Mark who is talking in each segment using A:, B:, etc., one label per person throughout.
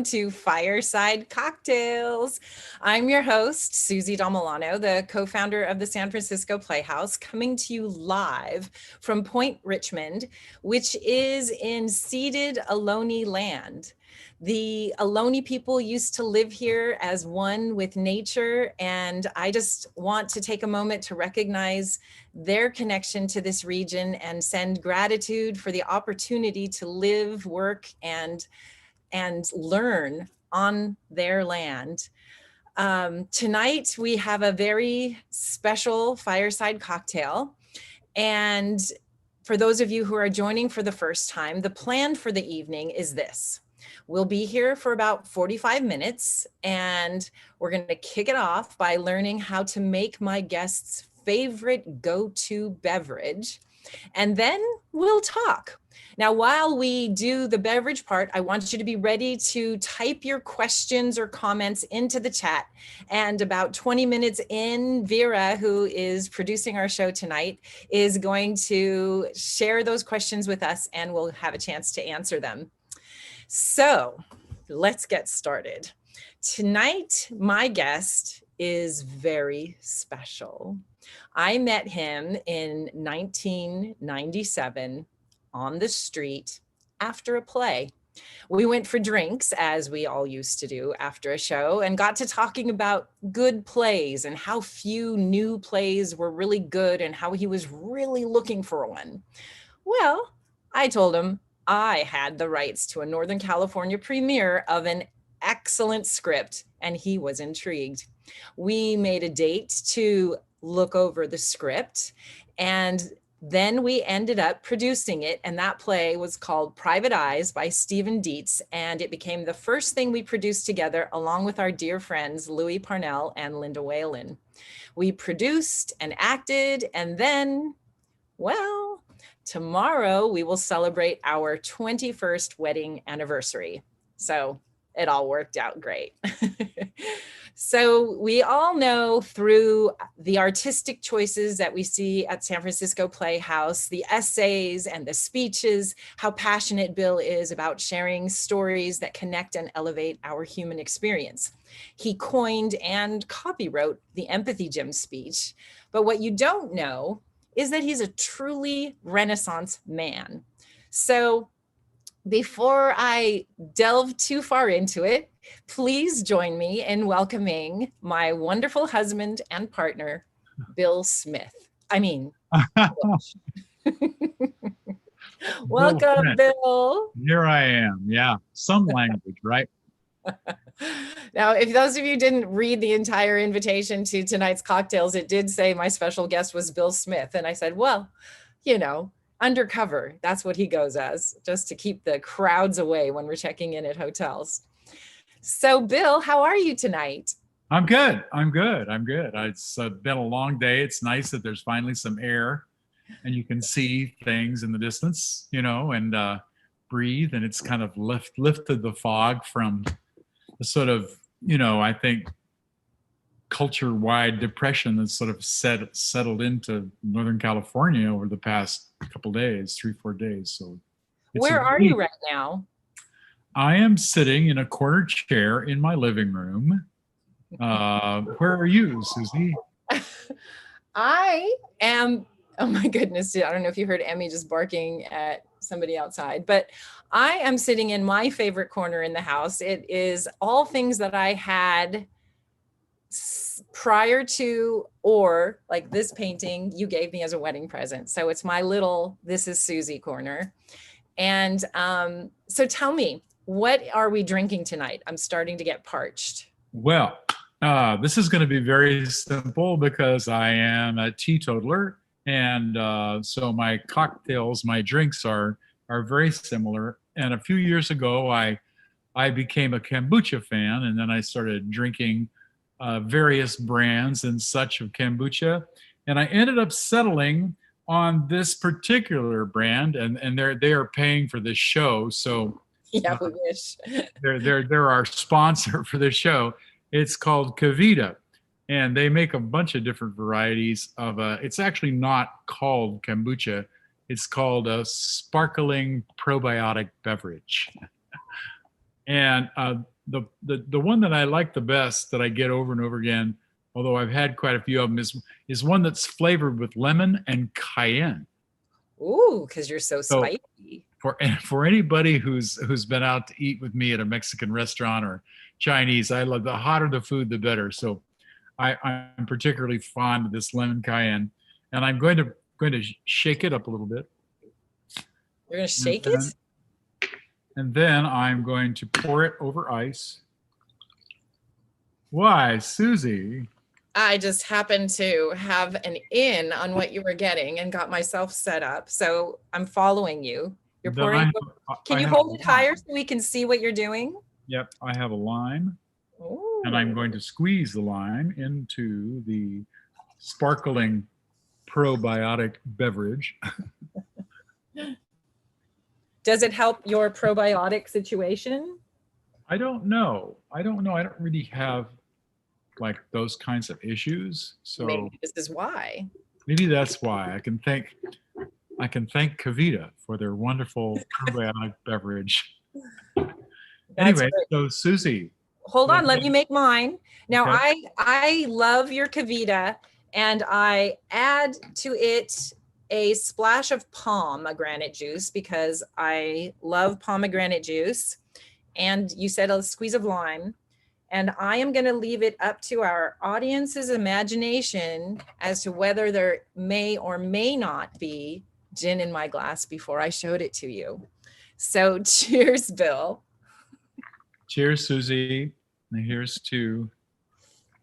A: to Fireside Cocktails. I'm your host, Susi Damilano, the co-founder of the San Francisco Playhouse, coming to you live from Point Richmond, which is in ceded Ohlone land. The Ohlone people used to live here as one with nature, and I just want to take a moment to recognize their connection to this region and send gratitude for the opportunity to live, work, and learn on their land. Tonight, we have a very special fireside cocktail. And for those of you who are joining for the first time, the plan for the evening is this. We'll be here for about 45 minutes, and we're going to kick it off by learning how to make my guests' favorite go-to beverage. And then we'll talk. Now, while we do the beverage part, I want you to be ready to type your questions or comments into the chat. And about 20 minutes in, Vera, who is producing our show tonight, is going to share those questions with us, and we'll have a chance to answer them. So let's get started. Tonight, my guest is very special. I met him in 1997 on the street after a play. We went for drinks, as we all used to do after a show, and got to talking about good plays and how few new plays were really good and how he was really looking for one. Well, I told him I had the rights to a Northern California premiere of an excellent script, and he was intrigued. We made a date to look over the script, and then we ended up producing it, and that play was called Private Eyes by Stephen Dietz, and it became the first thing we produced together along with our dear friends Louis Parnell and Linda Whalen. We produced and acted, and then, well, tomorrow we will celebrate our 21st wedding anniversary. So it all worked out great. So we all know through the artistic choices that we see at San Francisco Playhouse, the essays and the speeches, how passionate Bill is about sharing stories that connect and elevate our human experience. He coined and copywrote the Empathy Gym speech. But what you don't know is that he's a truly Renaissance man. So before I delve too far into it, please join me in welcoming my wonderful husband and partner, Bill Smith. Welcome, Bill.
B: Here I am. Yeah, some language, right?
A: Now, if those of you didn't read the entire invitation to tonight's cocktails, it did say my special guest was Bill Smith. And I said, well, you know, undercover, that's what he goes as, just to keep the crowds away when we're checking in at hotels. So Bill, how are you tonight?
B: I'm good. It's been a long day. It's nice that there's finally some air and you can see things in the distance, and breathe. And it's kind of lifted the fog from the sort of, I think, culture-wide depression that's sort of settled into Northern California over the past couple days, 3-4 days. So
A: where are you right now?
B: I am sitting in a corner chair in my living room. Where are you, Susie?
A: I am, oh my goodness, I don't know if you heard Emmy just barking at somebody outside, but I am sitting in my favorite corner in the house. It is all things that I had prior to, or like this painting you gave me as a wedding present. So it's my little, this is Susie corner. And so tell me, what are we drinking tonight? I'm starting to get parched.
B: Well, this is going to be very simple because I am a teetotaler. And so my cocktails, my drinks are very similar. And a few years ago, I became a kombucha fan, and then I started drinking various brands and such of kombucha. And I ended up settling on this particular brand, and they are paying for this show. So
A: yeah, we wish.
B: they're our sponsor for this show. It's called Kavita, and they make a bunch of different varieties of it's actually not called kombucha. It's called a sparkling probiotic beverage. And the one that I like the best that I get over and over again, although I've had quite a few of them, is one that's flavored with lemon and cayenne.
A: Ooh, because you're so
B: So
A: spicy.
B: for anybody who's been out to eat with me at a Mexican restaurant or Chinese, I love the hotter the food, the better. So I'm particularly fond of this lemon cayenne, and I'm going to shake it up a little bit,
A: You're gonna
B: and
A: shake
B: then,
A: it?
B: and then I'm going to pour it over ice. Why, Susie?
A: I just happened to have an in on what you were getting and got myself set up. So I'm following you. You're
B: Then
A: pouring. Can
B: I
A: you
B: have a
A: hold it higher
B: lime.
A: so we can see what you're doing?
B: Yep, I have a lime, and I'm
A: Ooh.
B: going to squeeze the lime into the sparkling probiotic beverage.
A: Does it help your probiotic situation?
B: I don't know. I don't know. I don't really have like those kinds of issues. So
A: Maybe this is why.
B: maybe that's why I can thank Kavita for their wonderful probiotic beverage.
A: That's
B: Anyway,
A: great.
B: so Susie,
A: Hold
B: go
A: on, let me
B: ahead.
A: make mine. Now
B: Okay.
A: I love your Kavita, and I add to it a splash of pomegranate juice because I love pomegranate juice. And you said a squeeze of lime. And I am going to leave it up to our audience's imagination as to whether there may or may not be gin in my glass before I showed it to you. So cheers, Bill.
B: Cheers, Susie. And here's to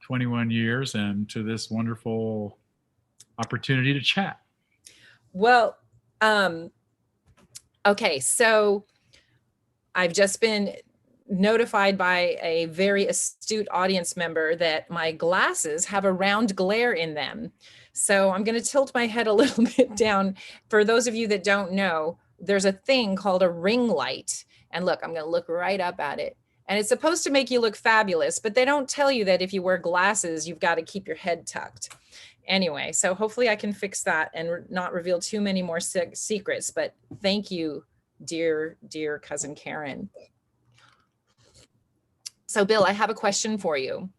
B: 21 years and to this wonderful opportunity to chat.
A: Well, okay, so I've just been notified by a very astute audience member that my glasses have a round glare in them. So I'm going to tilt my head a little bit down. For those of you that don't know, there's a thing called a ring light. And look, I'm going to look right up at it. And it's supposed to make you look fabulous, but they don't tell you that if you wear glasses, you've got to keep your head tucked. Anyway, so hopefully I can fix that and not reveal too many more secrets. But thank you, dear cousin Karen. So Bill, I have a question for you.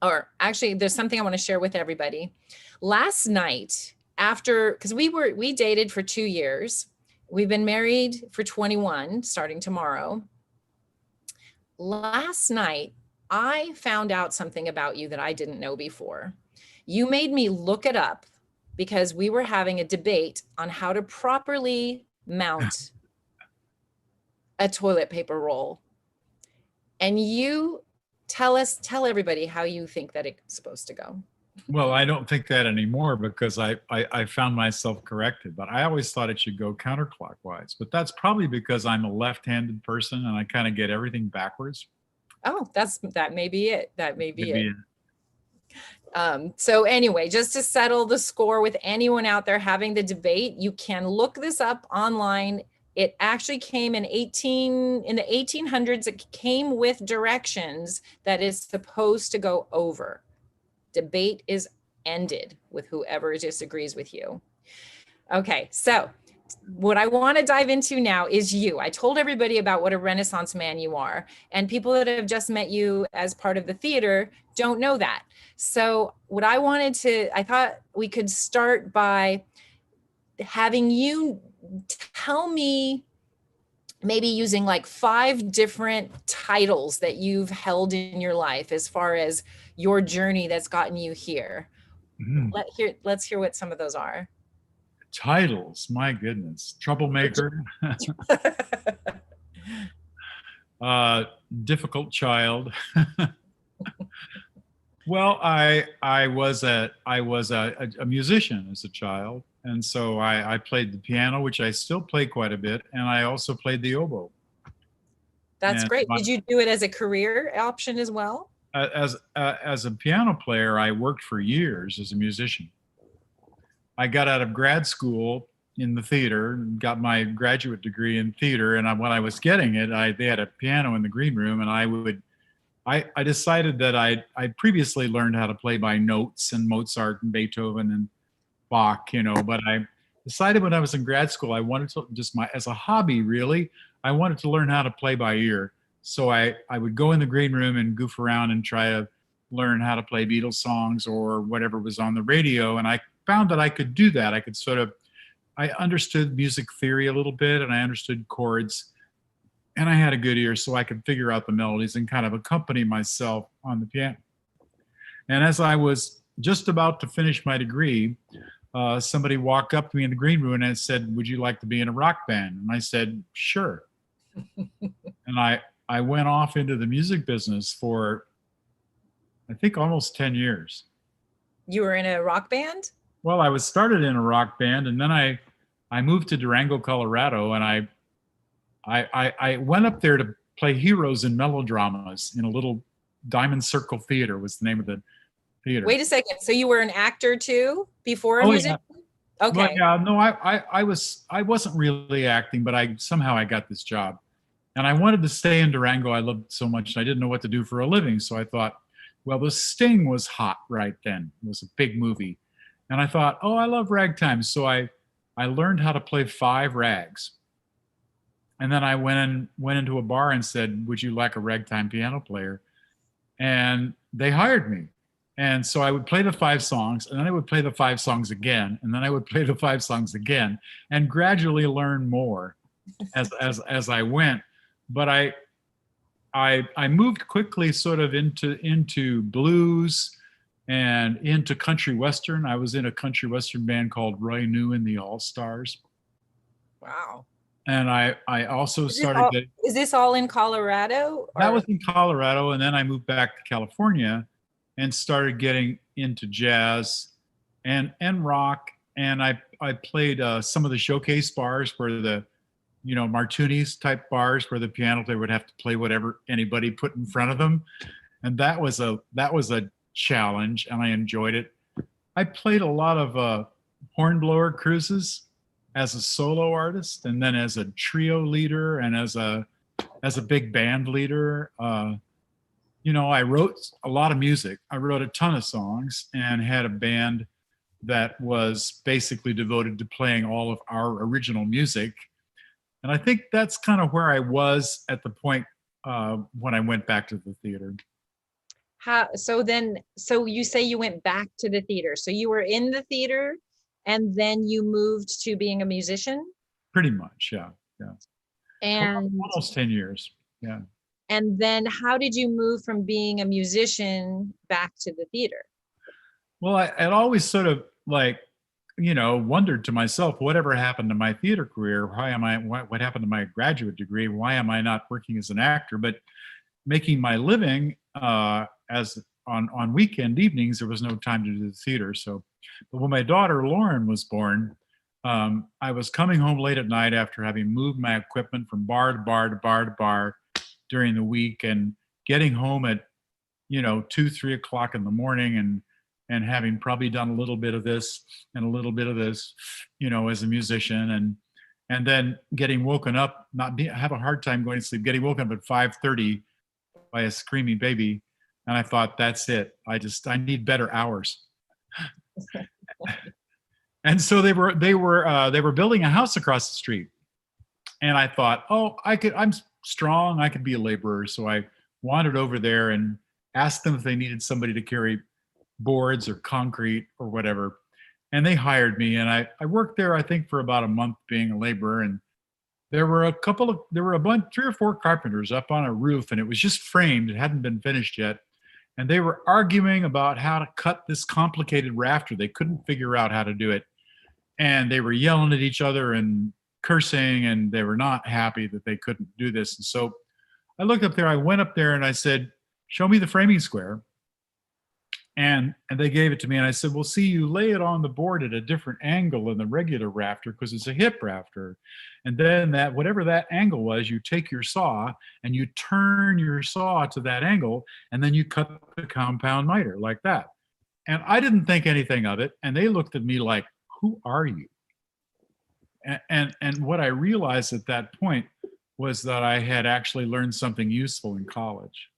A: Or actually, there's something I want to share with everybody. Last night, because we dated for 2 years. We've been married for 21, starting tomorrow. Last night, I found out something about you that I didn't know before. You made me look it up because we were having a debate on how to properly mount a toilet paper roll. And you tell everybody how you think that it's supposed to go.
B: Well, I don't think that anymore because I found myself corrected, but I always thought it should go counterclockwise. But that's probably because I'm a left-handed person and I kind of get everything backwards.
A: Oh, that may be it. That may be
B: Maybe
A: it. So anyway, just to settle the score with anyone out there having the debate, you can look this up online. It actually came in the 1800s. It came with directions that is supposed to go over. Debate is ended with whoever disagrees with you. Okay, so what I want to dive into now is you. I told everybody about what a Renaissance man you are, and people that have just met you as part of the theater don't know that. So what I thought we could start by having you tell me, maybe using like 5 different titles that you've held in your life as far as your journey that's gotten you here. Let's hear what some of those are.
B: titles. My goodness, troublemaker, difficult child. Well, I was a musician as a child, and so I played the piano, which I still play quite a bit, and I also played the oboe.
A: That's
B: And
A: great. Did you do it as a career option as well?
B: as a piano player, I worked for years as a musician. I got out of grad school in the theater, got my graduate degree in theater, and when I was getting it, they had a piano in the green room, and I decided that I previously learned how to play by notes and Mozart and Beethoven and Bach, but I decided when I was in grad school, I wanted to as a hobby, really, I wanted to learn how to play by ear. So I would go in the green room and goof around and try to learn how to play Beatles songs or whatever was on the radio. And I found that I could do that. I could sort of, I understood music theory a little bit, and I understood chords, and I had a good ear, so I could figure out the melodies and kind of accompany myself on the piano. And as I was just about to finish my degree, somebody walked up to me in the green room and said, "Would you like to be in a rock band?" And I said, "Sure." And I went off into the music business for, I think, almost 10 years.
A: You were in a rock band?
B: Well, I was started in a rock band, and then I moved to Durango, Colorado, and I went up there to play heroes in melodramas in a little Diamond Circle Theater was the name of the theater.
A: Wait a second. So you were an actor too before a musician?
B: Yeah.
A: Okay.
B: Well, yeah, no, I wasn't really acting, but somehow I got this job. And I wanted to stay in Durango. I loved it so much, and I didn't know what to do for a living. So I thought, well, The Sting was hot right then. It was a big movie. And I thought, oh, I love ragtime. So I learned how to play 5 rags. And then I went into a bar and said, "Would you like a ragtime piano player?" And they hired me. And so I would play the 5 songs, and then I would play the 5 songs again, and then I would play the 5 songs again, and gradually learn more as I went. But I moved quickly sort of into blues and into country western. I was in a country western band called Roy New and the All Stars.
A: Wow.
B: And I also started
A: Is this all in Colorado?
B: that was in Colorado, and then I moved back to California and started getting into jazz and rock. And I played some of the showcase bars where the Martuni's type bars where the piano player would have to play whatever anybody put in front of them, and that was a challenge, and I enjoyed it. I played a lot of hornblower cruises as a solo artist, and then as a trio leader, and as a big band leader. I wrote a lot of music. I wrote a ton of songs and had a band that was basically devoted to playing all of our original music. And I think that's kind of where I was at the point when I went back to the theater.
A: So you say you went back to the theater. So you were in the theater and then you moved to being a musician?
B: Pretty much, yeah.
A: And
B: almost 10 years, yeah.
A: And then how did you move from being a musician back to the theater?
B: Well, I'd always sort of wondered to myself, whatever happened to my theater career? What happened to my graduate degree? Why am I not working as an actor, but making my living as on weekend evenings? There was no time to do the theater. But when my daughter Lauren was born, I was coming home late at night after having moved my equipment from bar to bar to bar to bar during the week, and getting home at 2-3 o'clock in the morning, and having probably done a little bit of this and a little bit of this, as a musician, and then getting woken up, have a hard time going to sleep, getting woken up at 5:30 by a screaming baby. And I thought, that's it. I need better hours. And so they were building a house across the street. And I thought, oh, I'm strong. I could be a laborer. So I wandered over there and asked them if they needed somebody to carry boards or concrete or whatever. And they hired me. And I worked there, I think, for about a month being a laborer. And there were 3 or 4 carpenters up on a roof, and it was just framed. It hadn't been finished yet. And they were arguing about how to cut this complicated rafter. They couldn't figure out how to do it. And they were yelling at each other and cursing, and they were not happy that they couldn't do this. And so I looked up there, I went up there and I said, "Show me the framing square." And they gave it to me, and I said, "Well, see, you lay it on the board at a different angle than the regular rafter because it's a hip rafter. And then whatever that angle was, you take your saw and you turn your saw to that angle, and then you cut the compound miter like that." And I didn't think anything of it. And they looked at me like, "Who are you?" And what I realized at that point was that I had actually learned something useful in college.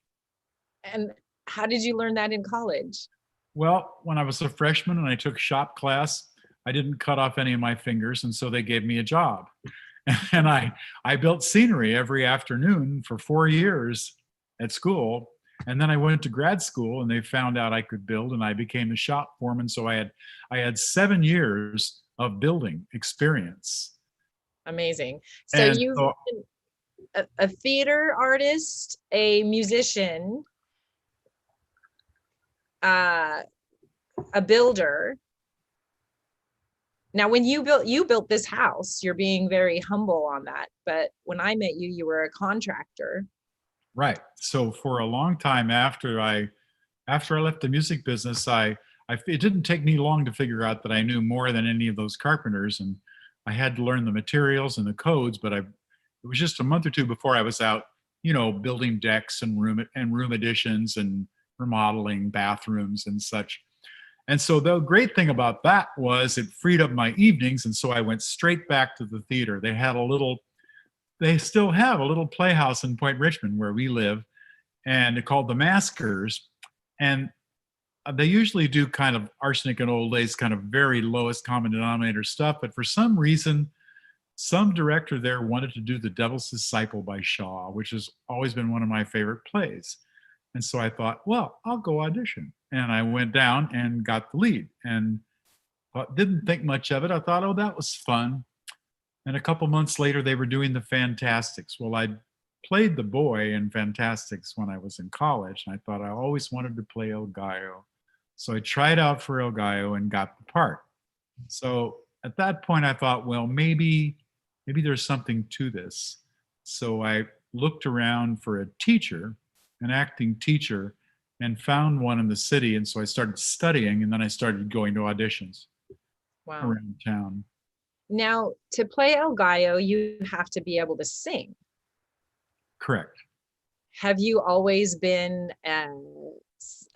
A: And how did you learn that in college?
B: Well, when I was a freshman and I took shop class, I didn't cut off any of my fingers, and so they gave me a job. And I built scenery every afternoon for 4 years at school. And then I went to grad school and they found out I could build and I became the shop foreman. So I had 7 years of building experience.
A: Amazing. So
B: And
A: you've
B: so
A: been a theater artist, a musician, uh, a builder. Now, when you built this house, you're being very humble on that. But when I met you, you were a contractor.
B: right. So for a long time after I left the music business, it didn't take me long to figure out that I knew more than any of those carpenters, and I had to learn the materials and the codes. But it was just a month or two before I was out, building decks and room additions and remodeling bathrooms and such. And so the great thing about that was it freed up my evenings, and so I went straight back to the theater. They still have a little playhouse in Point Richmond where we live, and it's called the Maskers. And they usually do kind of Arsenic and Old Lace, kind of very lowest common denominator stuff. But for some reason, some director there wanted to do The Devil's Disciple by Shaw, which has always been one of my favorite plays. And so I thought, well, I'll go audition. And I went down and got the lead and didn't think much of it. I thought, oh, that was fun. And a couple months later, they were doing the Fantastics. Well, I played the boy in Fantastics when I was in college. And I thought I always wanted to play El Gallo. So I tried out for El Gallo and got the part. So at that point, I thought, well, maybe there's something to this. So I looked around for a teacher, an acting teacher, and found one in the city. And so I started studying, and then I started going to auditions around town.
A: Now, to play El Gallo, you have to be able to sing.
B: Correct.
A: Have you always been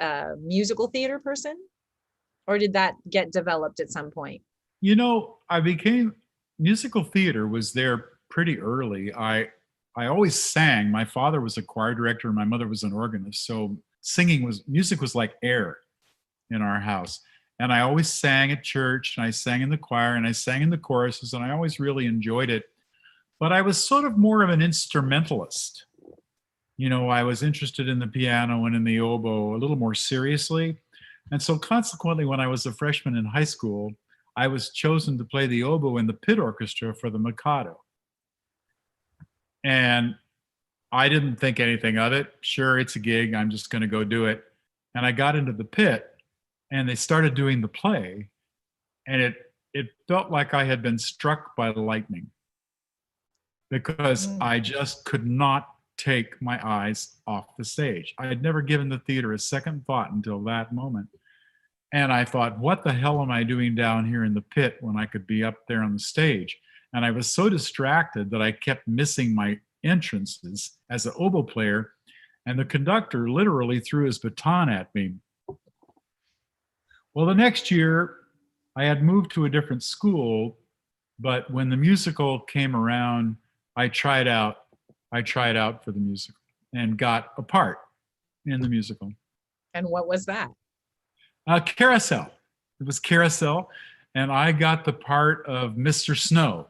A: a musical theater person, or did that get developed at some point?
B: Musical theater was there pretty early. I always sang. My father was a choir director and my mother was an organist. So music was like air in our house. And I always sang at church, and I sang in the choir, and I sang in the choruses, and I always really enjoyed it. But I was sort of more of an instrumentalist. I was interested in the piano and in the oboe a little more seriously. And so consequently, when I was a freshman in high school, I was chosen to play the oboe in the pit orchestra for the Mikado. And I didn't think anything of it. Sure, it's a gig. I'm just going to go do it. And I got into the pit, and they started doing the play, and it felt like I had been struck by lightning because I just could not take my eyes off the stage. I had never given the theater a second thought until that moment. And I thought, what the hell am I doing down here in the pit when I could be up there on the stage? And I was so distracted that I kept missing my entrances as an oboe player. And the conductor literally threw his baton at me. Well, the next year, I had moved to a different school, but when the musical came around, I tried out for the musical and got a part in the musical.
A: And what was that?
B: Carousel. It was Carousel, and I got the part of Mr. Snow,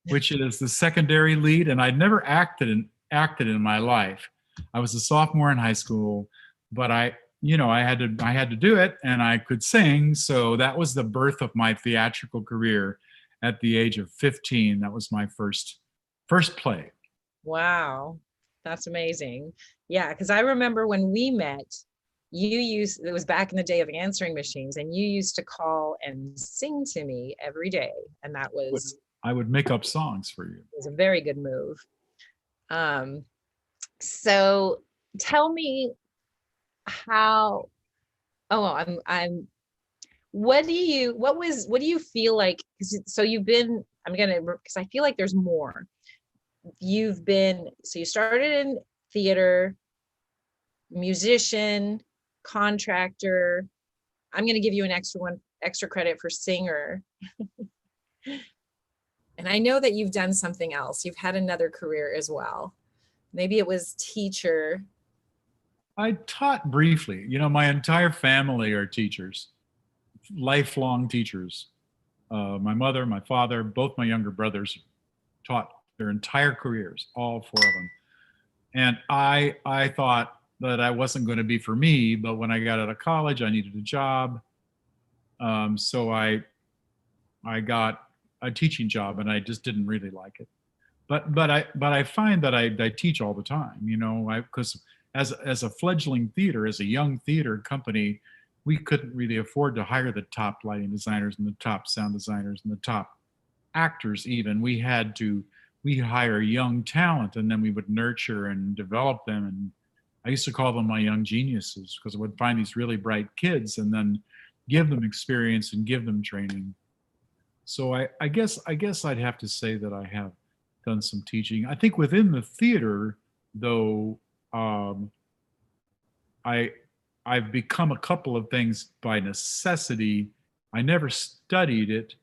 B: which is the secondary lead, and I'd never acted in my life. I was a sophomore in high school, but I had to do it, and I could sing. So that was the birth of my theatrical career at the age of 15. That was my first play.
A: Wow, that's amazing. Yeah, because I remember when we met, it was back in the day of answering machines, and you used to call and sing to me every day. And that was,
B: I would make up songs for you.
A: It was a very good move. So tell me how, what do you feel like? So because I feel like there's more. You started in theater, musician, contractor. I'm going to give you an extra credit for singer. And I know that you've done something else. You've had another career as well. Maybe it was teacher.
B: I taught briefly. My entire family are teachers, lifelong teachers. My mother, my father, both my younger brothers taught their entire careers, all four of them. And I thought that I wasn't going to be for me, but when I got out of college, I needed a job. So I got a teaching job, and I just didn't really like it. But I find that I teach all the time, because as a fledgling theater, as a young theater company, we couldn't really afford to hire the top lighting designers and the top sound designers and the top actors. Even we hire young talent, and then we would nurture and develop them. And I used to call them my young geniuses, because I would find these really bright kids and then give them experience and give them training. So I guess I'd have to say that I have done some teaching. I think within the theater, though, I've become a couple of things by necessity. I never studied it.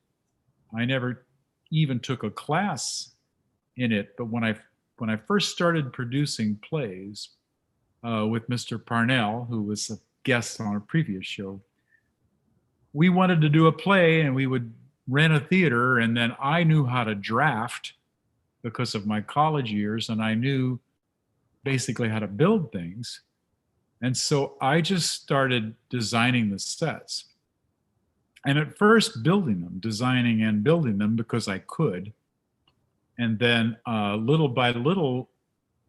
B: I never even took a class in it. But when I first started producing plays with Mr. Parnell, who was a guest on a previous show, we wanted to do a play, and we would rent a theater, and then I knew how to draft because of my college years, and I knew basically how to build things. And so I just started designing the sets. And at first building them, designing and building them because I could. And then little by little,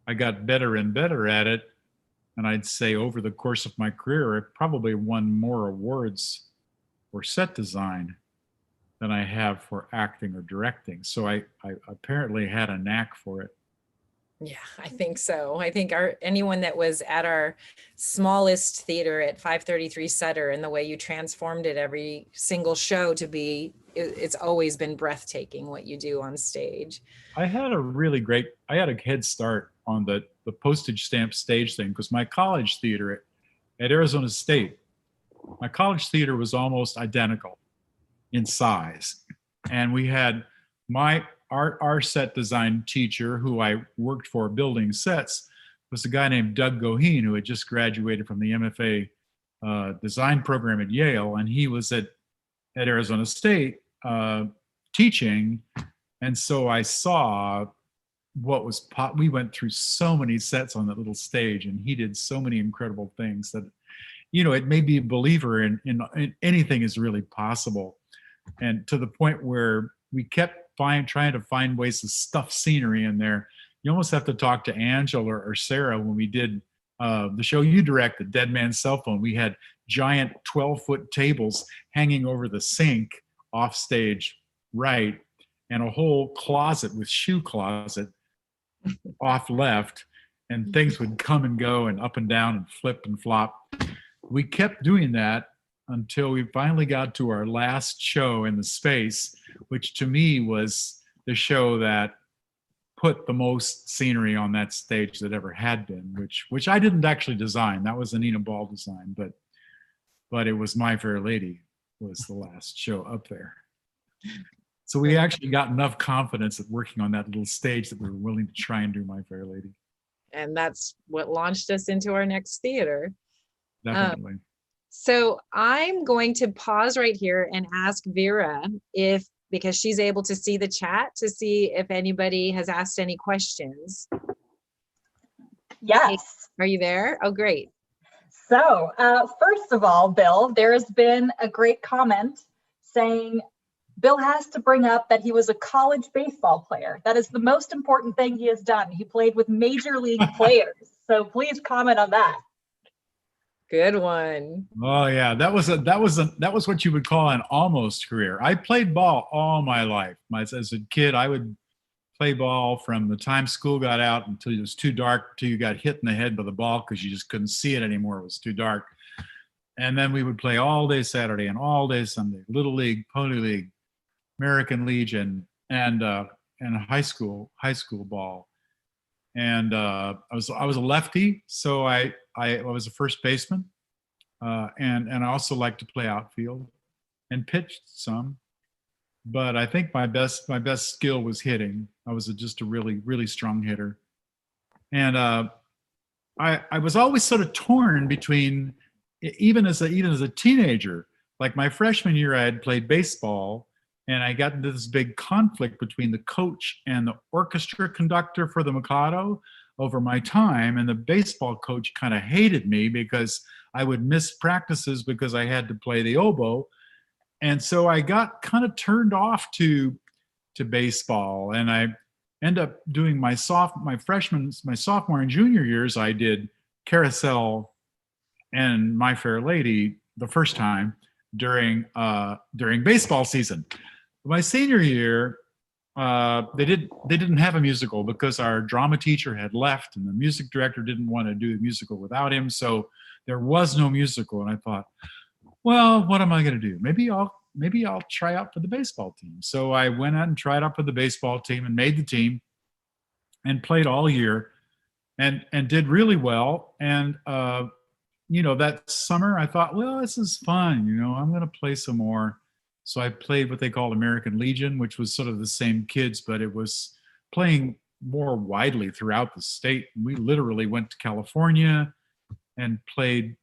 B: I got better and better at it. And I'd say over the course of my career, I probably won more awards for set design than I have for acting or directing. So I apparently had a knack for it.
A: Yeah, I think so. I think anyone that was at our smallest theater at 533 Sutter, and the way you transformed it every single show to be, it's always been breathtaking what you do on stage.
B: I had a head start on the postage stamp stage thing, because my college theater at Arizona State, my college theater was almost identical in size. And we had our set design teacher, who I worked for building sets, was a guy named Doug Goheen, who had just graduated from the MFA design program at Yale. And he was at Arizona State teaching. And so I saw we went through so many sets on that little stage, and he did so many incredible things that, it made me a believer in anything is really possible. And to the point where we kept trying to find ways to stuff scenery in there. You almost have to talk to Angela or Sarah. When we did the show you directed, Dead Man's Cell Phone, we had giant 12-foot tables hanging over the sink off stage right, and a whole closet with shoe closet off left, and things would come and go and up and down and flip and flop. We kept doing that until we finally got to our last show in the space, which to me was the show that put the most scenery on that stage that ever had been, which I didn't actually design. That was a Nina Ball design, but it was My Fair Lady was the last show up there. So we actually got enough confidence at working on that little stage that we were willing to try and do My Fair Lady.
A: And that's what launched us into our next theater.
B: Definitely.
A: So I'm going to pause right here and ask Vera because she's able to see the chat, to see if anybody has asked any questions.
C: Yes.
A: Are you there? Oh, great.
C: So first of all, Bill, there has been a great comment saying Bill has to bring up that he was a college baseball player. That is the most important thing he has done. He played with major league players. So please comment on that.
A: Good one.
B: Oh yeah, that was what you would call an almost career. I played ball all my life. As a kid, I would play ball from the time school got out until it was too dark, until you got hit in the head by the ball because you just couldn't see it anymore. It was too dark. And then we would play all day Saturday and all day Sunday, Little League, Pony League, American Legion, and high school ball. And I was a lefty, so I was a first baseman, and I also liked to play outfield and pitched some. But I think my best skill was hitting. I was just a really strong hitter, and I was always sort of torn between, even as a teenager. Like my freshman year, I had played baseball, And I got into this big conflict between the coach and the orchestra conductor for the Mikado over my time. And the baseball coach kind of hated me because I would miss practices because I had to play the oboe. And so I got kind of turned off to baseball. And I ended up doing my sophomore and junior years, I did Carousel and My Fair Lady the first time during baseball season. My senior year, they didn't have a musical because our drama teacher had left and the music director didn't want to do the musical without him. So there was no musical. And I thought, well, what am I going to do? Maybe I'll try out for the baseball team. So I went out and tried out for the baseball team and made the team and played all year and did really well. And, that summer I thought, well, this is fun. I'm going to play some more. So I played what they called American Legion, which was sort of the same kids, but it was playing more widely throughout the state. We literally went to California and played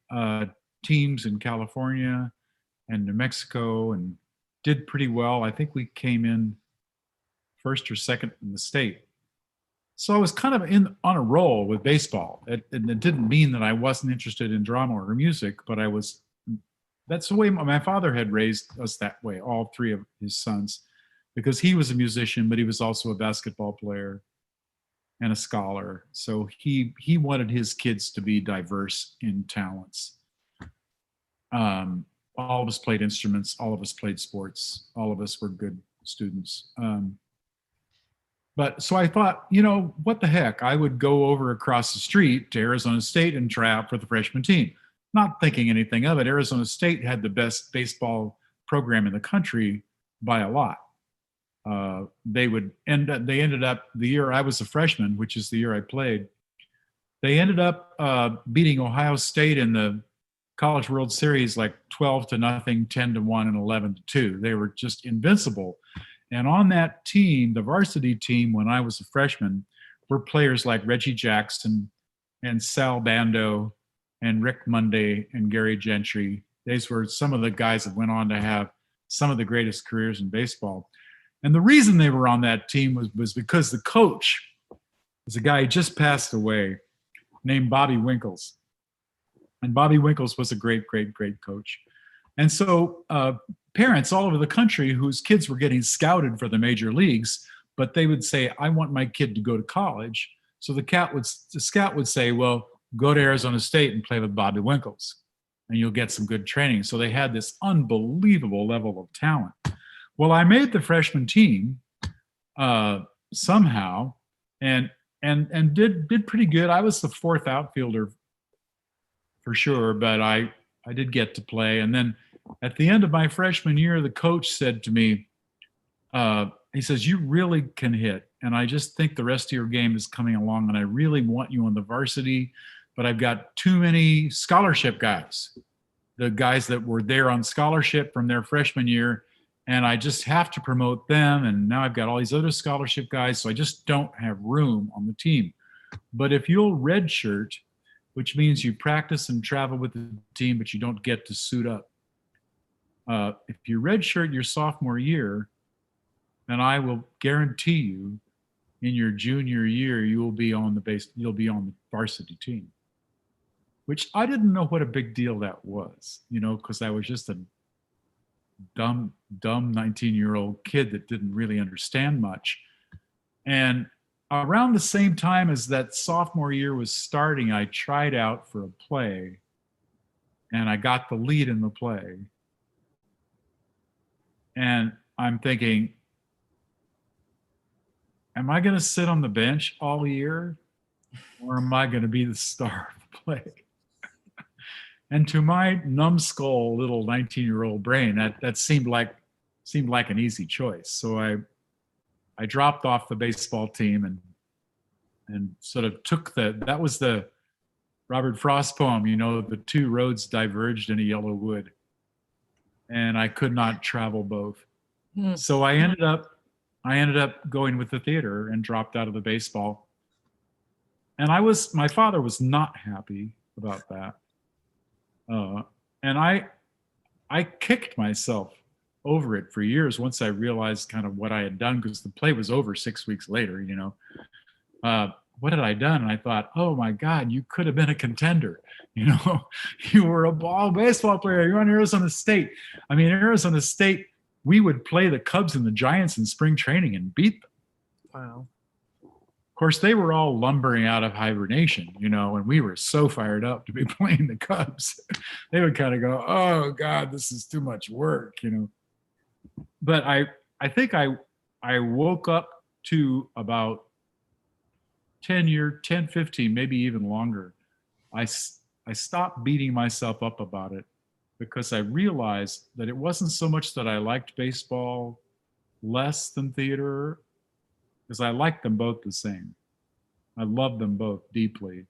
B: teams in California and New Mexico and did pretty well. I think we came in first or second in the state. So I was kind of on a roll with baseball. And it didn't mean that I wasn't interested in drama or music, but that's the way my father had raised us that way, all three of his sons, because he was a musician, but he was also a basketball player and a scholar. So he wanted his kids to be diverse in talents. All of us played instruments, all of us played sports, all of us were good students. But so I thought, what the heck? I would go over across the street to Arizona State and try out for the freshman team. Not thinking anything of it. Arizona State had the best baseball program in the country by a lot. They ended up the year I was a freshman, which is the year I played. They ended up beating Ohio State in the College World Series like 12-0, 10-1, and 11-2. They were just invincible. And on that team, the varsity team, when I was a freshman, were players like Reggie Jackson and Sal Bando and Rick Monday and Gary Gentry. These were some of the guys that went on to have some of the greatest careers in baseball. And the reason they were on that team was because the coach was a guy who just passed away named Bobby Winkles. And Bobby Winkles was a great, great, great coach. And so parents all over the country whose kids were getting scouted for the major leagues, but they would say, I want my kid to go to college. So the scout would say, well, go to Arizona State and play with Bobby Winkles and you'll get some good training. So they had this unbelievable level of talent. Well, I made the freshman team somehow and did pretty good. I was the fourth outfielder for sure, but I did get to play. And then at the end of my freshman year, the coach said to me, he says, you really can hit. And I just think the rest of your game is coming along and I really want you on the varsity, but I've got too many scholarship guys, the guys that were there on scholarship from their freshman year. And I just have to promote them. And now I've got all these other scholarship guys. So I just don't have room on the team. But if you'll redshirt, which means you practice and travel with the team, but you don't get to suit up. If you redshirt your sophomore year, then I will guarantee you in your junior year, you'll be on the varsity team, which I didn't know what a big deal that was, because I was just a dumb 19-year-old kid that didn't really understand much. And around the same time as that sophomore year was starting, I tried out for a play and I got the lead in the play. And I'm thinking, am I going to sit on the bench all year or am I going to be the star of the play? And to my numbskull little 19-year-old brain, that seemed like an easy choice. So I dropped off the baseball team and sort of took that was the Robert Frost poem, the two roads diverged in a yellow wood. And I could not travel both. So I ended up going with the theater and dropped out of the baseball. And my father was not happy about that. And I kicked myself over it for years once I realized kind of what I had done, because the play was over 6 weeks later, what had I done? And I thought, oh my God, you could have been a contender. You were a baseball player. You're on Arizona State. I mean, Arizona State, we would play the Cubs and the Giants in spring training and beat them.
A: Wow.
B: Of course, they were all lumbering out of hibernation, and we were so fired up to be playing the Cubs. They would kind of go, oh God, this is too much work, But I think I woke up to about 10, 15, maybe even longer. I stopped beating myself up about it because I realized that it wasn't so much that I liked baseball less than theater, because I liked them both the same. I loved them both deeply.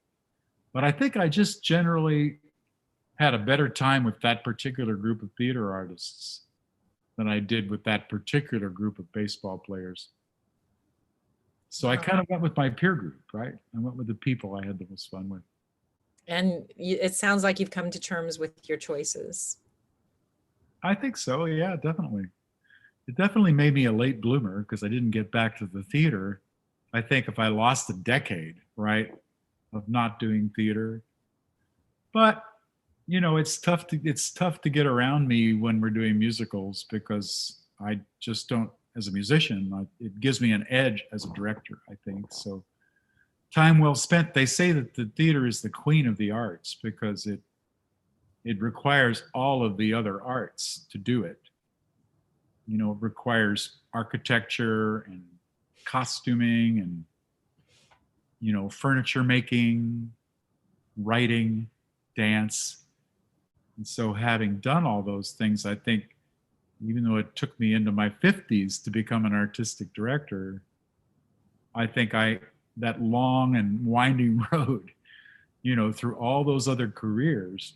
B: But I think I just generally had a better time with that particular group of theater artists than I did with that particular group of baseball players. So I kind of went with my peer group, right? I went with the people I had the most fun with.
A: And it sounds like you've come to terms with your choices.
B: I think so, yeah, definitely. It definitely made me a late bloomer because I didn't get back to the theater. I think if I lost a decade, right, of not doing theater. But, it's tough to get around me when we're doing musicals because I just don't, as a musician, it gives me an edge as a director, I think. So time well spent. They say that the theater is the queen of the arts because it requires all of the other arts to do it. It requires architecture and costuming and, furniture making, writing, dance. And so having done all those things, I think, even though it took me into my 50s to become an artistic director, I think that long and winding road, through all those other careers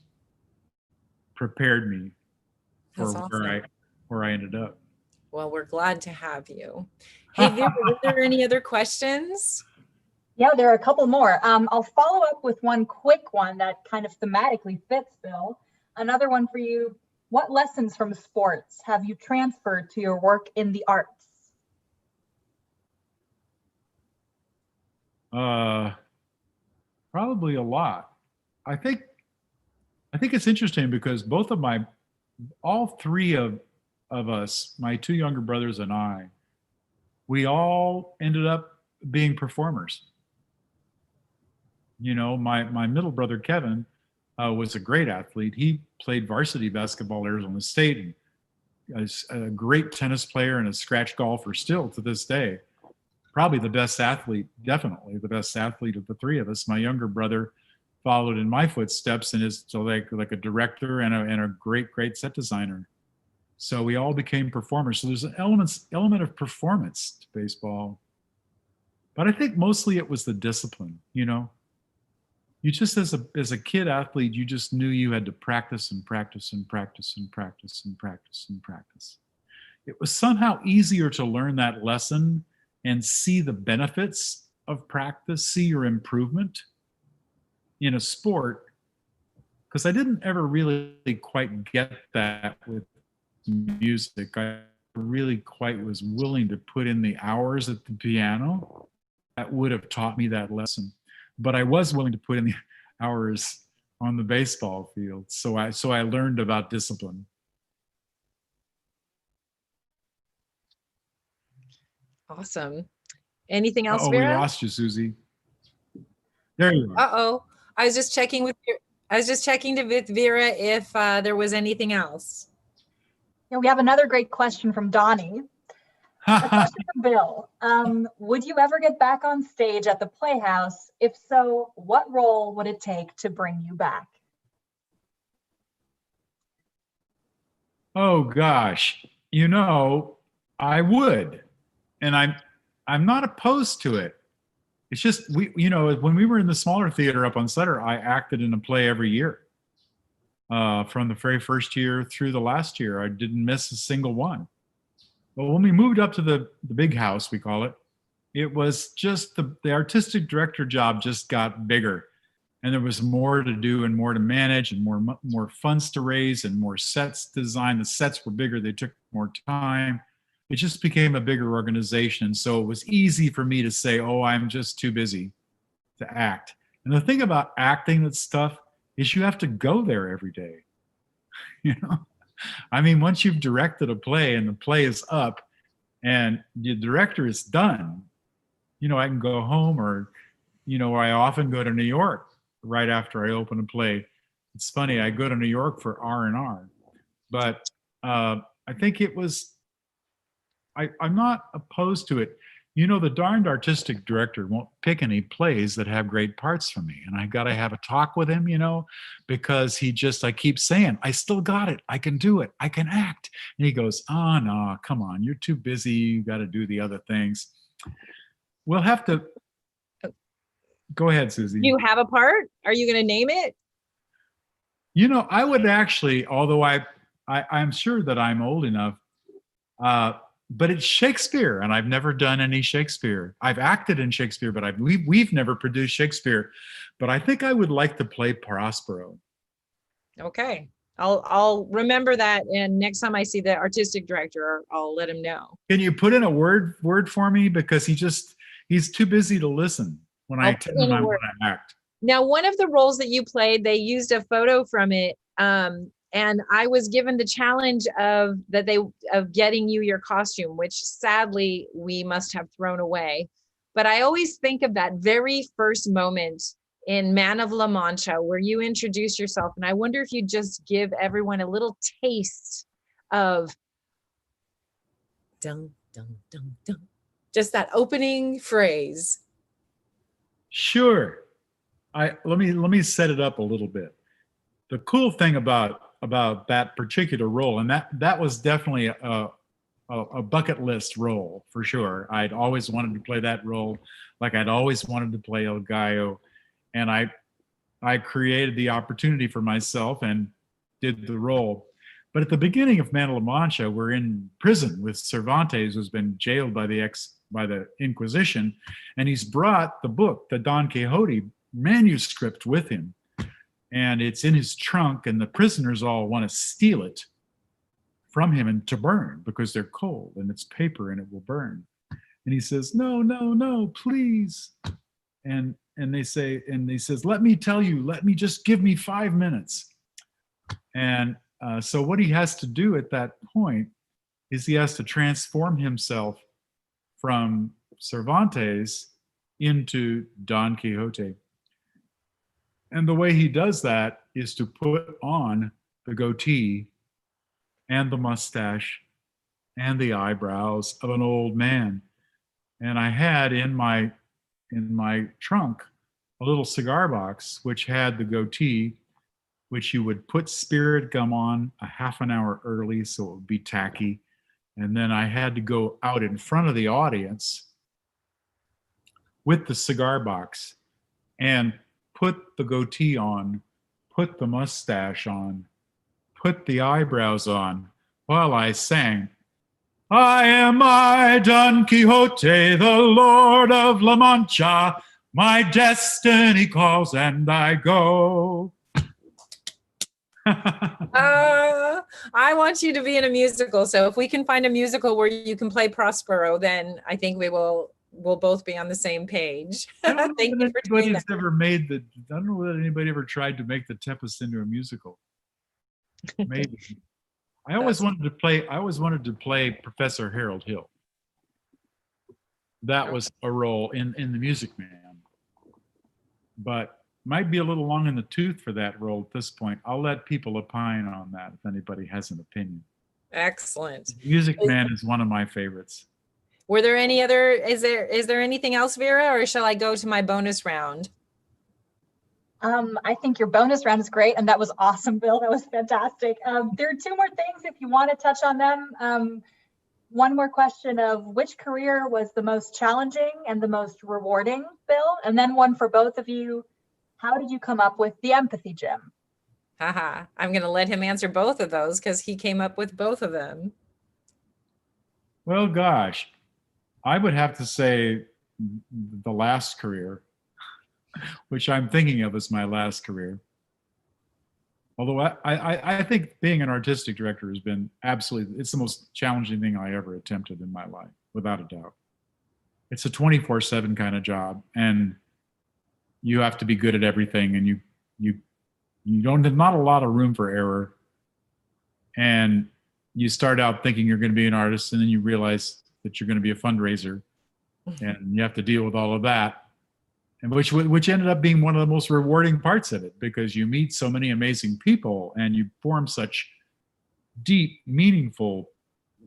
B: prepared me for
A: awesome.
B: where I ended up.
A: Well, we're glad to have you. Hey, Vera, were there any other questions?
C: Yeah, there are a couple more. I'll follow up with one quick one that kind of thematically fits, Bill. Another one for you. What lessons from sports have you transferred to your work in the arts?
B: Probably a lot. I think it's interesting because all three of us, my two younger brothers and I, we all ended up being performers. My middle brother, Kevin, was a great athlete. He played varsity basketball at Arizona State and is a great tennis player and a scratch golfer still to this day. Probably the best athlete, definitely the best athlete of the three of us. My younger brother followed in my footsteps and is like a director and a great set designer. So we all became performers. So there's an element of performance to baseball. But I think mostly it was the discipline, You just, as a kid athlete, you just knew you had to practice and practice and practice and practice and practice and practice. It was somehow easier to learn that lesson and see the benefits of practice, see your improvement in a sport, because I didn't ever really quite get that with music. I really quite was willing to put in the hours at the piano that would have taught me that lesson. But I was willing to put in the hours on the baseball field. So I learned about discipline.
A: Awesome. Anything else,
B: Oh, we
A: Vera?
B: lost you, Susie. There you are.
A: Uh-oh. I was just checking with Vera if there was anything else.
C: Yeah, we have another great question from Donnie. A question from Bill. Would you ever get back on stage at the Playhouse? If so, what role would it take to bring you back?
B: Oh gosh, I would, and I'm not opposed to it. It's just when we were in the smaller theater up on Sutter, I acted in a play every year. From the very first year through the last year, I didn't miss a single one. But when we moved up to the big house, we call it, it was just the artistic director job just got bigger. and there was more to do and more to manage and more funds to raise and more sets designed. The sets were bigger, they took more time. It just became a bigger organization. So it was easy for me to say, oh, I'm just too busy to act. And the thing about acting that's tough is you have to go there every day. You know, I mean, once you've directed a play and the play is up and the director is done, you know, I can go home, or, you know, I often go to New York right after I open a play. It's funny, I go to New York for R&R, but I think it was, I'm not opposed to it. You know, the darned artistic director won't pick any plays that have great parts for me. And I got to have a talk with him, you know, because I keep saying, I still got it. I can do it. I can act. And he goes, oh, no, come on. You're too busy. You got to do the other things. We'll have to. Go ahead, Susie.
A: You have a part? Are you going to name it?
B: You know, I would actually, although I'm sure that I'm old enough, but it's Shakespeare, and I've never done any Shakespeare. I've acted in Shakespeare, but we've never produced Shakespeare. But I think I would like to play Prospero.
A: Okay, I'll remember that, and next time I see the artistic director, I'll let him know.
B: Can you put in a word for me, because he's too busy to listen when I tell him I want to act.
A: Now, one of the roles that you played, they used a photo from it. And I was given the challenge of getting you your costume, which sadly we must have thrown away. But I always think of that very first moment in Man of La Mancha where you introduce yourself. And I wonder if you just give everyone a little taste of dun, dun, dun, dun. Just that opening phrase.
B: Sure. Let me set it up a little bit. The cool thing about that particular role, and that was definitely a bucket list role for sure. I'd always wanted to play that role, like I'd always wanted to play El Gallo, and I created the opportunity for myself and did the role. But at the beginning of Man of La Mancha, we're in prison with Cervantes, who's been jailed by the Inquisition, and he's brought the book, the Don Quixote manuscript, with him. And it's in his trunk, and the prisoners all want to steal it from him and to burn because they're cold and it's paper and it will burn. And he says, no, please. And he says, let me tell you, just give me 5 minutes. And so what he has to do at that point is he has to transform himself from Cervantes into Don Quixote. And the way he does that is to put on the goatee and the mustache and the eyebrows of an old man. And I had in my trunk a little cigar box which had the goatee, which you would put spirit gum on a half an hour early so it would be tacky. And then I had to go out in front of the audience with the cigar box and put the goatee on, put the mustache on, put the eyebrows on, while I sang, I am I, Don Quixote, the Lord of La Mancha, my destiny calls and I go.
A: I want you to be in a musical. So if we can find a musical where you can play Prospero, then I think we'll both be on the same page. Thank you for doing that.
B: I don't know whether anybody ever tried to make The Tempest into a musical. Maybe. I always wanted to play Professor Harold Hill. That was a role in The Music Man. But might be a little long in the tooth for that role at this point. I'll let people opine on that if anybody has an opinion.
A: Excellent.
B: The Music Man is one of my favorites.
A: Were there any other, is there anything else, Vera, or shall I go to my bonus round?
C: I think your bonus round is great, and that was awesome, Bill. That was fantastic. There are two more things if you want to touch on them. One more question of which career was the most challenging and the most rewarding, Bill? And then one for both of you. How did you come up with the empathy gym?
A: Haha, I'm going to let him answer both of those because he came up with both of them.
B: Well, gosh, I would have to say the last career. which I'm thinking of as my last career. Although I think being an artistic director has been absolutely, it's the most challenging thing I ever attempted in my life, without a doubt. It's a 24/7 kind of job, and you have to be good at everything, and you don't have not a lot of room for error. And you start out thinking you're going to be an artist, and then you realize that you're going to be a fundraiser, and you have to deal with all of that. And which ended up being one of the most rewarding parts of it, because you meet so many amazing people and you form such deep, meaningful,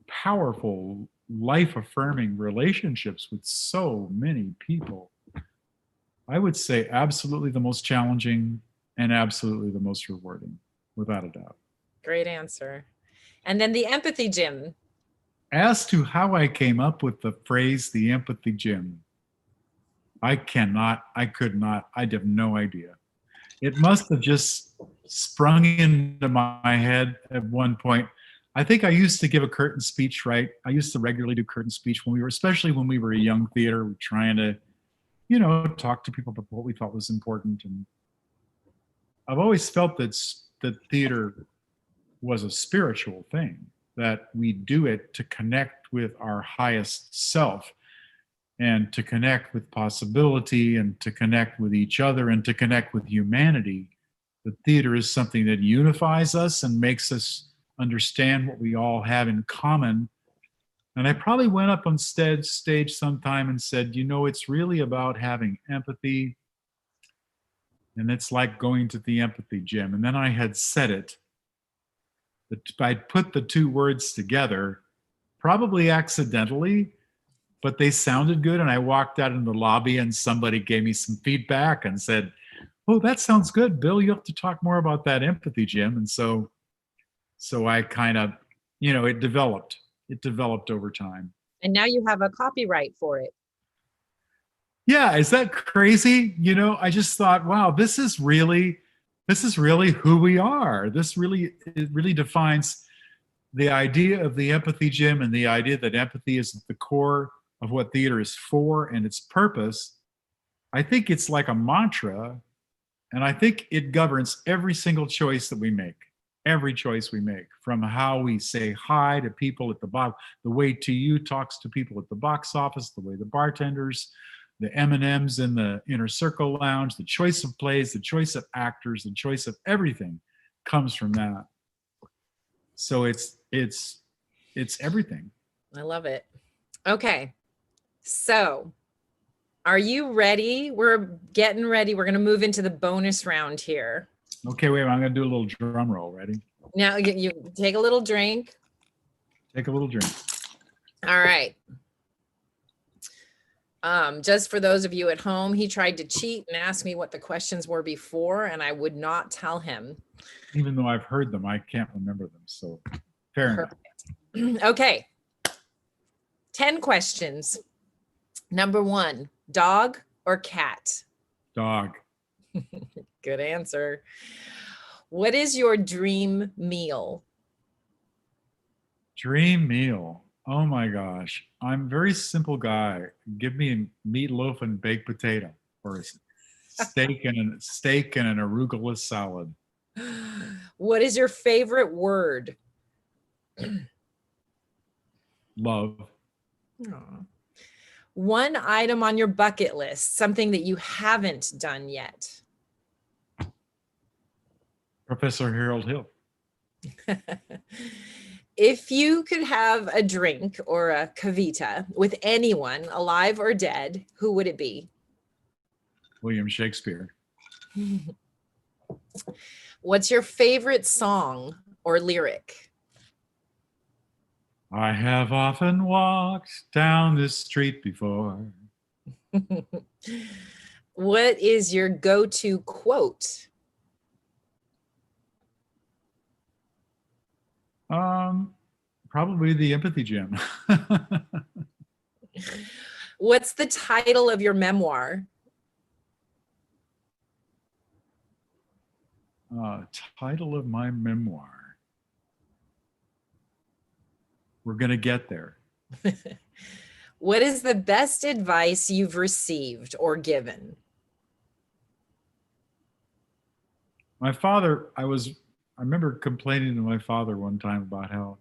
B: powerful, life-affirming relationships with so many people. I would say absolutely the most challenging and absolutely the most rewarding, without a doubt.
A: Great answer. And then the empathy gym.
B: As to how I came up with the phrase, the empathy gym, I could not, I have no idea. It must have just sprung into my head at one point. I think I used to give a curtain speech, right? I used to regularly do curtain speech especially when we were a young theater, trying to, talk to people about what we thought was important. And I've always felt that theater was a spiritual thing, that we do it to connect with our highest self, and to connect with possibility, and to connect with each other, and to connect with humanity. The theater is something that unifies us and makes us understand what we all have in common. And I probably went up on stage sometime and said, it's really about having empathy, and it's like going to the empathy gym. And then I had said it. I'd put the two words together, probably accidentally, but they sounded good. And I walked out in the lobby and somebody gave me some feedback and said, "Oh, that sounds good, Bill. You have to talk more about that empathy gym." And so I kind of, it developed over time.
A: And now you have a copyright for it.
B: Yeah. Is that crazy? I just thought, wow, this is really who we are. It really defines the idea of the empathy gym, and the idea that empathy is at the core of what theater is for and its purpose. I think it's like a mantra, and I think it governs every single choice that we make. Every choice we make, from how we say hi to people at the box, the way TU talks to people at the box office, the way the bartenders, the M&Ms in the inner circle lounge, the choice of plays, the choice of actors, the choice of everything comes from that. So it's everything.
A: I love it. Okay. So are you ready? We're getting ready. We're going to move into the bonus round here.
B: Okay, wait, I'm going to do a little drum roll. Ready?
A: Now you take a little drink.
B: Take a little drink.
A: All right. Just for those of you at home, he tried to cheat and ask me what the questions were before, and I would not tell him.
B: Even though I've heard them, I can't remember them. So fair
A: enough. Okay. 10 questions. Number 1, dog or cat?
B: Dog.
A: Good answer. What is your dream meal?
B: Dream meal. Oh my gosh. I'm a very simple guy. Give me a meatloaf and baked potato, or a steak and an arugula salad.
A: What is your favorite word?
B: Love.
A: Aww. One item on your bucket list, something that you haven't done yet.
B: Professor Harold Hill.
A: If you could have a drink or a cavita with anyone, alive or dead, who would it be?
B: William Shakespeare.
A: What's your favorite song or lyric?
B: I have often walked down this street before.
A: What is your go-to quote?
B: Probably the empathy gym.
A: What's the title of your memoir?
B: Title of my memoir. We're going to get there.
A: What is the best advice you've received or given?
B: My father, I remember complaining to my father one time about how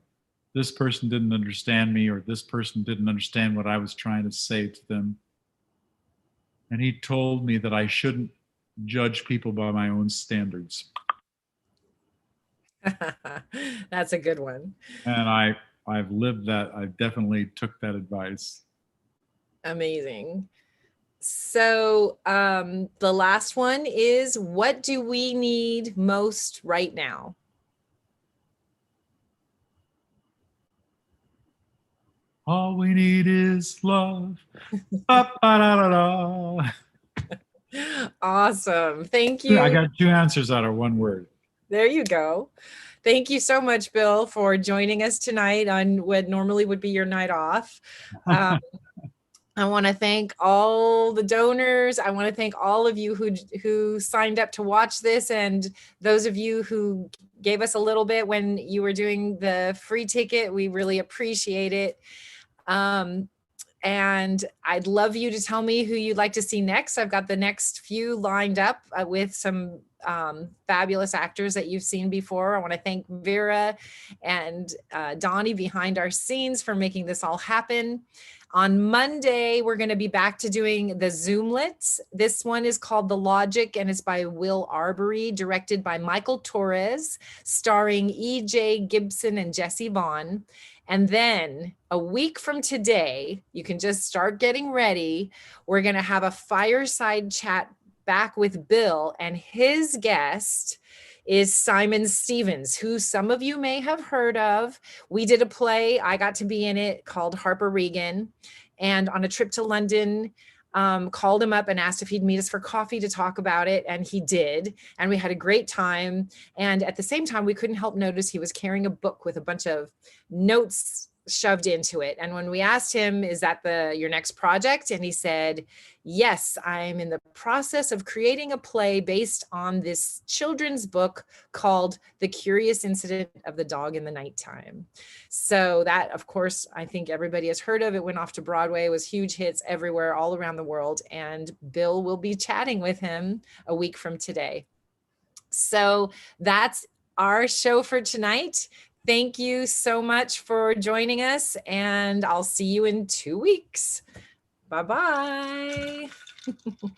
B: this person didn't understand me or this person didn't understand what I was trying to say to them. And he told me that I shouldn't judge people by my own standards.
A: That's a good one.
B: And I've lived that. I definitely took that advice.
A: Amazing. So the last one is, what do we need most right now?
B: All we need is love. Ba-ba-da-da-da.
A: Awesome. Thank
B: I
A: you.
B: got two answers out of one word.
A: There you go. Thank you so much, Bill, for joining us tonight on what normally would be your night off. I want to thank all the donors. I want to thank all of you who signed up to watch this, and those of you who gave us a little bit when you were doing the free ticket. We really appreciate it. And I'd love you to tell me who you'd like to see next. I've got the next few lined up with some fabulous actors that you've seen before. I want to thank Vera and Donnie behind our scenes for making this all happen. On Monday, we're going to be back to doing the Zoomlets. This one is called The Logic, and it's by Will Arbery, directed by Michael Torres, starring E.J. Gibson and Jesse Vaughn. And then a week from today, you can just start getting ready. We're going to have a fireside chat back with Bill, and his guest is Simon Stevens, who some of you may have heard of. We did a play, I got to be in it, called Harper Regan. And on a trip to London, called him up and asked if he'd meet us for coffee to talk about it. And he did. And we had a great time. And at the same time, we couldn't help notice he was carrying a book with a bunch of notes shoved into it. And when we asked him, is that your next project? And he said, yes, I'm in the process of creating a play based on this children's book called The Curious Incident of the Dog in the Nighttime. So that, of course, I think everybody has heard of. It went off to Broadway. It was huge hits everywhere, all around the world. And Bill will be chatting with him a week from today. So that's our show for tonight. Thank you so much for joining us, and I'll see you in 2 weeks. Bye-bye.